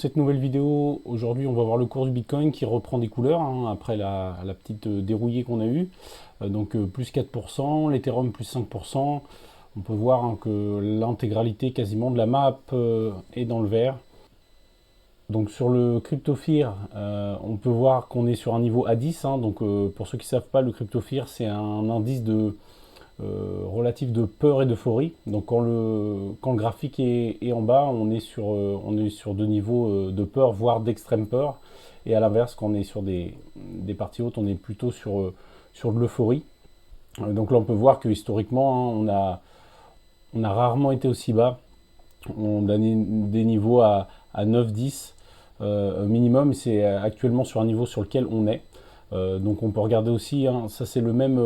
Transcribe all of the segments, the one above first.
cette nouvelle vidéo, aujourd'hui on va voir le cours du Bitcoin qui reprend des couleurs après la petite dérouillée qu'on a eue. Donc plus 4%, l'Ethereum plus 5%. On peut voir que l'intégralité quasiment de la map est dans le vert. Donc sur le CryptoFear, on peut voir qu'on est sur un niveau A10. Donc pour ceux qui ne savent pas, le CryptoFear c'est un indice relatif de peur et d'euphorie. Donc quand le graphique est en bas, on est sur deux niveaux de peur, voire d'extrême peur. Et à l'inverse, quand on est sur des parties hautes, on est plutôt sur de l'euphorie. Donc là, on peut voir que historiquement, on a rarement été aussi bas. On a des niveaux à 9-10 minimum. C'est actuellement sur un niveau sur lequel on est. Donc on peut regarder aussi, ça c'est le même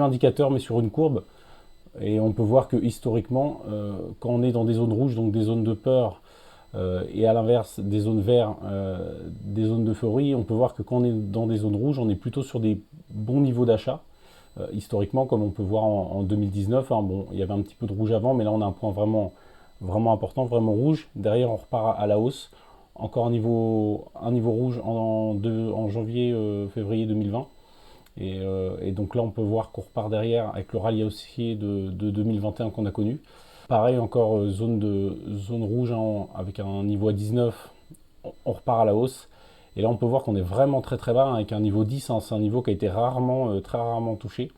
indicateur mais sur une courbe. Et on peut voir que historiquement, quand on est dans des zones rouges, donc des zones de peur, et à l'inverse des zones vertes, des zones d'euphorie, on peut voir que quand on est dans des zones rouges, on est plutôt sur des bons niveaux d'achat. Historiquement, comme on peut voir en 2019, bon, il y avait un petit peu de rouge avant, mais là on a un point vraiment important, vraiment rouge. Derrière, on repart à la hausse. Encore un niveau rouge en janvier, février 2020. Et donc là, on peut voir qu'on repart derrière avec le rallye haussier de 2021 qu'on a connu. Pareil, encore zone rouge avec un niveau à 19, on repart à la hausse. Et là, on peut voir qu'on est vraiment très très bas avec un niveau 10. C'est un niveau qui a été très rarement touché.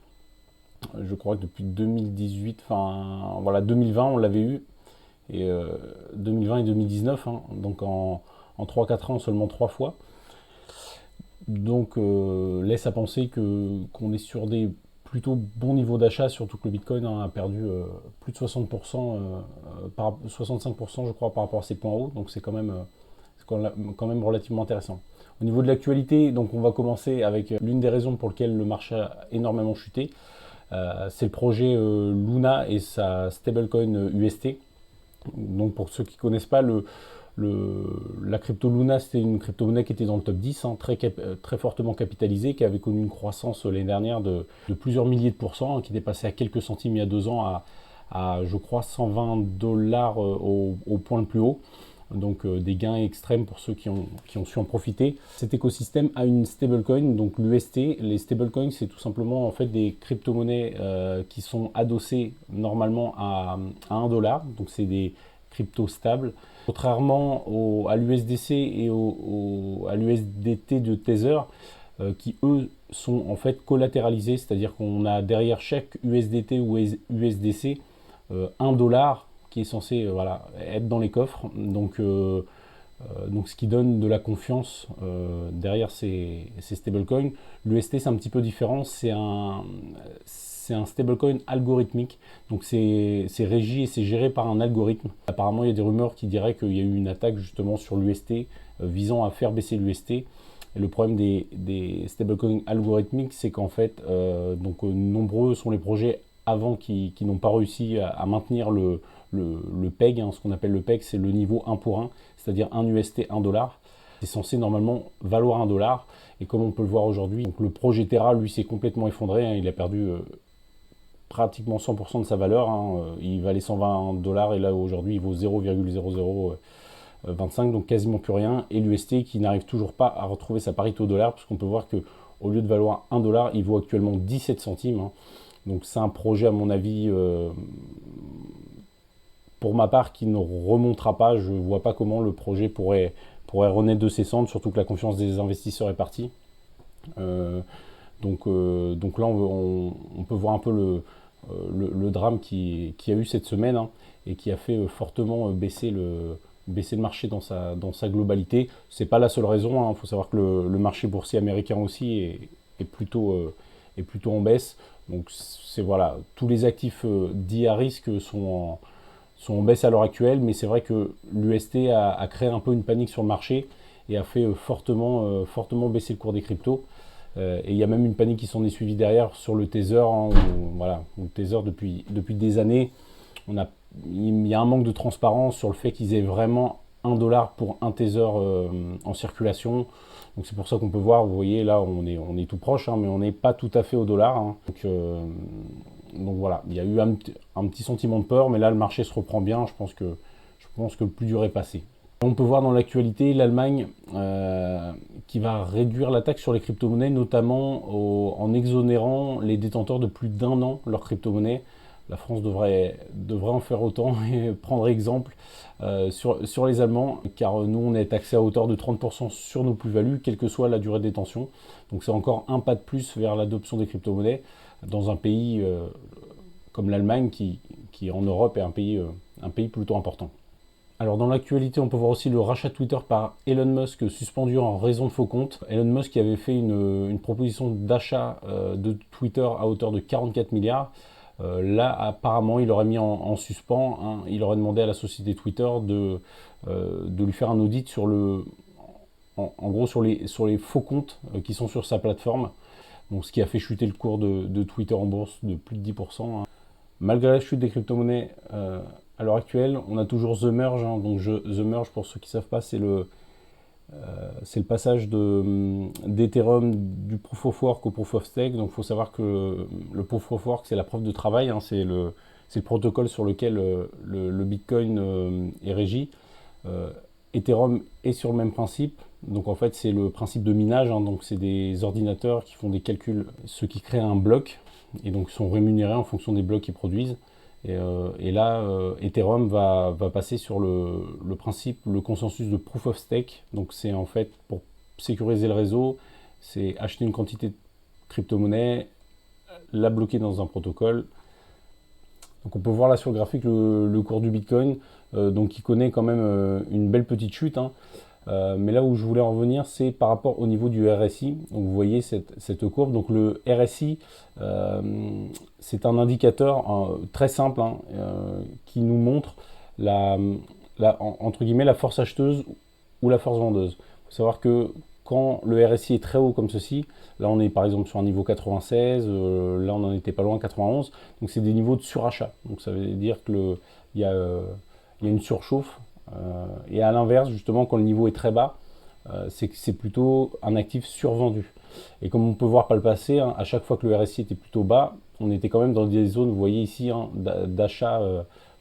Je crois que depuis 2018, enfin voilà, 2020, on l'avait eu. Et 2020 et 2019, donc en 3-4 ans, seulement 3 fois. Donc laisse à penser qu'on est sur des plutôt bons niveaux d'achat, surtout que le Bitcoin a perdu plus de 60%, 65% je crois par rapport à ses points hauts, donc c'est quand même relativement intéressant. Au niveau de l'actualité, donc on va commencer avec l'une des raisons pour lesquelles le marché a énormément chuté. C'est le projet Luna et sa stablecoin UST. Donc pour ceux qui ne connaissent pas, la crypto Luna, c'était une crypto-monnaie qui était dans le top 10, très fortement capitalisée, qui avait connu une croissance l'année dernière de plusieurs milliers de pourcents, qui dépassait à quelques centimes il y a 2 ans à je crois, 120 dollars au point le plus haut. Donc des gains extrêmes pour ceux qui ont su en profiter. Cet écosystème a une stablecoin, donc l'UST. Les stablecoins, c'est tout simplement en fait des crypto-monnaies qui sont adossées normalement à 1 dollar. Donc c'est des cryptos stables. Contrairement à l'USDC et à l'USDT de Tether, qui eux sont en fait collatéralisés, c'est-à-dire qu'on a derrière chaque USDT ou USDC 1 dollar qui est censé être dans les coffres. Donc ce qui donne de la confiance derrière ces stablecoins. L'UST c'est un petit peu différent, c'est un stablecoin algorithmique, donc c'est régi et c'est géré par un algorithme. Apparemment il y a des rumeurs qui diraient qu'il y a eu une attaque justement sur l'UST visant à faire baisser l'UST. Et le problème des stablecoins algorithmiques, c'est qu'en fait, nombreux sont les projets avant qui n'ont pas réussi à maintenir le PEG, ce qu'on appelle le PEG, c'est le niveau 1 pour 1, c'est-à-dire 1 UST, 1 dollar. C'est censé normalement valoir 1 dollar. Et comme on peut le voir aujourd'hui, le projet Terra, lui, s'est complètement effondré. Il a perdu pratiquement 100% de sa valeur. Il valait 120 dollars et là, aujourd'hui, il vaut 0,0025, donc quasiment plus rien. Et l'UST qui n'arrive toujours pas à retrouver sa parité au dollar, puisqu'on peut voir qu'au lieu de valoir 1 dollar, il vaut actuellement 17 centimes. Donc c'est un projet, à mon avis, pour ma part, qui ne remontera pas. Je ne vois pas comment le projet pourrait renaître de ses cendres, surtout que la confiance des investisseurs est partie. Donc là, on peut voir un peu le drame qui a eu cette semaine, et qui a fait fortement baisser le marché dans sa globalité. C'est pas la seule raison. Il faut savoir que le marché boursier américain aussi est plutôt en baisse. Donc c'est voilà, tous les actifs dits à risque sont en baisse à l'heure actuelle, mais c'est vrai que l'UST a créé un peu une panique sur le marché et a fait fortement baisser le cours des cryptos. Et il y a même une panique qui s'en est suivie derrière sur le Tether, où le Tether depuis des années, il y a un manque de transparence sur le fait qu'ils aient vraiment 1 dollar pour un Tether en circulation. Donc c'est pour ça qu'on peut voir, vous voyez là on est tout proche, mais on n'est pas tout à fait au dollar. Donc voilà, il y a eu un petit sentiment de peur, mais là le marché se reprend bien. Je pense que le plus dur est passé. On peut voir dans l'actualité l'Allemagne qui va réduire la taxe sur les crypto-monnaies, notamment en exonérant les détenteurs de plus d'1 an leurs crypto-monnaies. La France devrait en faire autant et prendre exemple sur les Allemands, car nous on est taxé à hauteur de 30% sur nos plus-values, quelle que soit la durée de détention. Donc c'est encore un pas de plus vers l'adoption des crypto-monnaies dans un pays comme l'Allemagne qui en Europe est un pays plutôt important. Alors dans l'actualité, on peut voir aussi le rachat de Twitter par Elon Musk suspendu en raison de faux comptes. Elon Musk qui avait fait une proposition d'achat de Twitter à hauteur de 44 milliards. Là, apparemment, il aurait mis en suspens, hein, il aurait demandé à la société Twitter de lui faire un audit sur en gros sur les faux comptes qui sont sur sa plateforme. Donc, ce qui a fait chuter le cours de Twitter en bourse de plus de 10%. Hein. Malgré la chute des crypto-monnaies, à l'heure actuelle, on a toujours The Merge. Hein. Donc The Merge, pour ceux qui ne savent pas, c'est le passage d'Ethereum du Proof of Work au Proof of Stake. Donc il faut savoir que le Proof of Work, c'est la preuve de travail. Hein. C'est le protocole sur lequel le Bitcoin est régi. Ethereum est sur le même principe. Donc en fait, c'est le principe de minage. Hein. Donc c'est des ordinateurs qui font des calculs, ce qui crée un bloc. Et donc sont rémunérés en fonction des blocs qu'ils produisent. Et là, Ethereum va passer sur le principe, le consensus de Proof of Stake. Donc c'est en fait pour sécuriser le réseau, c'est acheter une quantité de crypto-monnaie, la bloquer dans un protocole. Donc on peut voir là sur le graphique le cours du Bitcoin, donc qui connaît quand même une belle petite chute. Hein. Mais là où je voulais en revenir, c'est par rapport au niveau du RSI. Donc vous voyez cette courbe. Donc le RSI, c'est un indicateur très simple hein, qui nous montre entre guillemets la force acheteuse ou la force vendeuse. Il faut savoir que quand le RSI est très haut comme ceci, là on est par exemple sur un niveau 96, là on n'en était pas loin, 91. Donc c'est des niveaux de surachat. Donc ça veut dire qu'il y a une surchauffe. Et à l'inverse, justement, quand le niveau est très bas, c'est plutôt un actif survendu. Et comme on peut voir par le passé, hein, à chaque fois que le RSI était plutôt bas, on était quand même dans des zones, vous voyez ici, hein, d'achat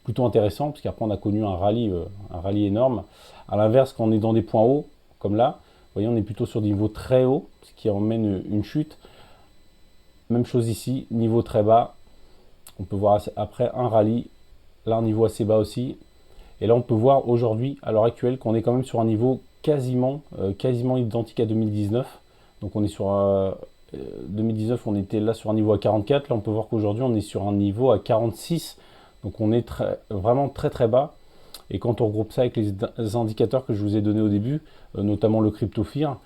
plutôt intéressant, parce qu'après on a connu un rallye énorme. À l'inverse, quand on est dans des points hauts, comme là, vous voyez, on est plutôt sur des niveaux très hauts, ce qui emmène une chute. Même chose ici, niveau très bas. On peut voir après un rallye, là un niveau assez bas aussi. Et là, on peut voir aujourd'hui, à l'heure actuelle, qu'on est quand même sur un niveau quasiment identique à 2019. Donc on est sur 2019, on était là sur un niveau à 44. Là, on peut voir qu'aujourd'hui, on est sur un niveau à 46. Donc on est vraiment très très bas. Et quand on regroupe ça avec les indicateurs que je vous ai donnés au début, notamment le CryptoFear,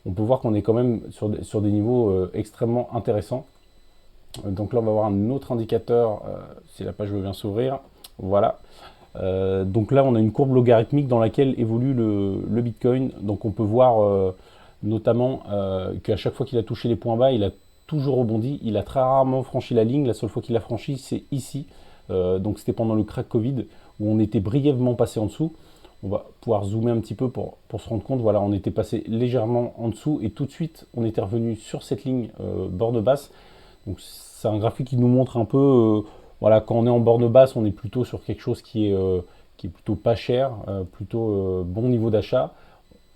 on peut voir qu'on est quand même sur des niveaux extrêmement intéressants. Donc là, on va voir un autre indicateur, si la page veut bien s'ouvrir. Voilà. Donc là, on a une courbe logarithmique dans laquelle évolue le Bitcoin. Donc on peut voir notamment qu'à chaque fois qu'il a touché les points bas, il a toujours rebondi. Il a très rarement franchi la ligne. La seule fois qu'il l'a franchi, c'est ici. Donc c'était pendant le crack Covid où on était brièvement passé en dessous. On va pouvoir zoomer un petit peu pour se rendre compte. Voilà, on était passé légèrement en dessous et tout de suite, on était revenu sur cette ligne borne basse. Donc c'est un graphique qui nous montre un peu... voilà, quand on est en borne basse, on est plutôt sur quelque chose qui est plutôt pas cher, plutôt bon niveau d'achat.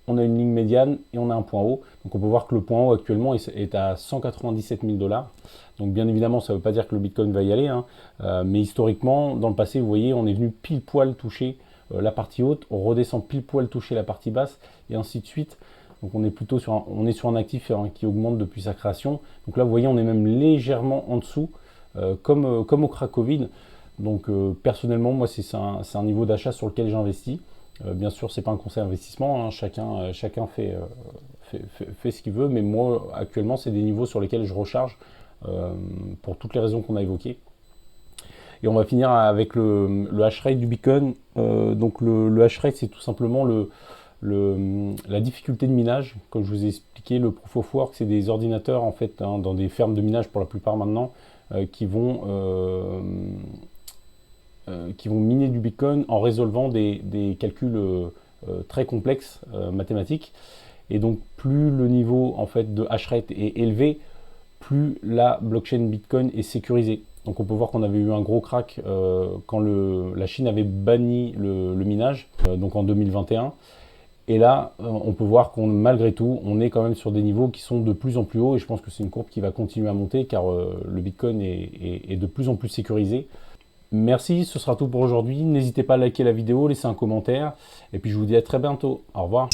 On a une ligne médiane et on a un point haut. Donc on peut voir que le point haut actuellement est à 197 000 $. Donc bien évidemment, ça ne veut pas dire que le Bitcoin va y aller, hein, mais historiquement, dans le passé, vous voyez, on est venu pile poil toucher la partie haute, on redescend pile poil toucher la partie basse et ainsi de suite. Donc on est plutôt sur un actif hein, qui augmente depuis sa création. Donc là, vous voyez, on est même légèrement en dessous. Comme au crack Covid. Donc personnellement, moi, c'est un niveau d'achat sur lequel j'investis. Bien sûr, c'est pas un conseil d'investissement, hein. Chacun fait ce qu'il veut, mais moi, actuellement, c'est des niveaux sur lesquels je recharge pour toutes les raisons qu'on a évoquées. Et on va finir avec le hash rate du Bitcoin. Donc le hash rate, c'est tout simplement la difficulté de minage. Comme je vous ai expliqué, le Proof of Work, c'est des ordinateurs en fait hein, dans des fermes de minage pour la plupart maintenant qui vont miner du Bitcoin en résolvant des calculs très complexes mathématiques. Et donc plus le niveau en fait de hash rate est élevé, plus la blockchain Bitcoin est sécurisée. Donc on peut voir qu'on avait eu un gros crack quand la Chine avait banni le minage, donc en 2021. Et là, on peut voir qu'on, malgré tout, on est quand même sur des niveaux qui sont de plus en plus hauts. Et je pense que c'est une courbe qui va continuer à monter car le Bitcoin est de plus en plus sécurisé. Merci, ce sera tout pour aujourd'hui. N'hésitez pas à liker la vidéo, laisser un commentaire. Et puis je vous dis à très bientôt. Au revoir.